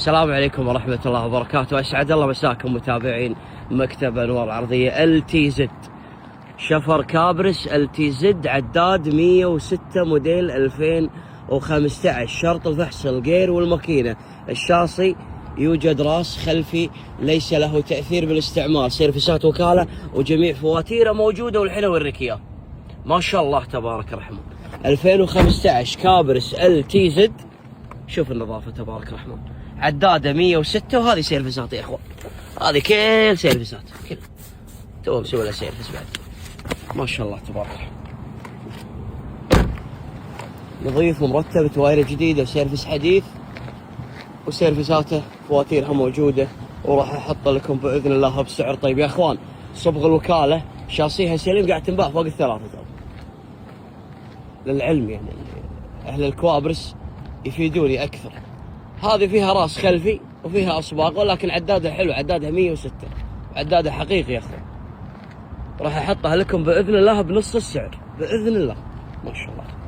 السلام عليكم ورحمة الله وبركاته. أسعد الله مساكم متابعين مكتب أنوار العرضية LTZ شفر كابرس LTZ عداد 106 موديل 2015. شرط الفحص الجير والماكينة. الشاصي يوجد راس خلفي ليس له تأثير بالاستعمال. سيرفسات وكالة وجميع فواتيره موجودة والحين أوريك إياه. ما شاء الله تبارك الرحمن. 2015 كابرس LTZ. شوف النظافة تبارك الرحمن. عدادة 106 وهذه سيرفسات يا اخوان. هذه كل سيرفسات كل تو مسوي لها سيرفس بعد. ما شاء الله تبارك الرحمن. نظيف ومرتب. تواير جديدة وسيرفس حديث وسيرفساته فواتيرها موجودة وراح احط لكم باذن الله بسعر طيب يا اخوان. صبغ الوكالة شاصيها سليم قاعد تنباع فوق ال3 للعلم يعني اهل الكوابرس يفيدوني اكثر. هذه فيها راس خلفي وفيها اصباغ ولكن عدادها حلو. عدادها 106 عدادها حقيقي يا اخوان. راح احطها لكم باذن الله بنص السعر باذن الله. ما شاء الله.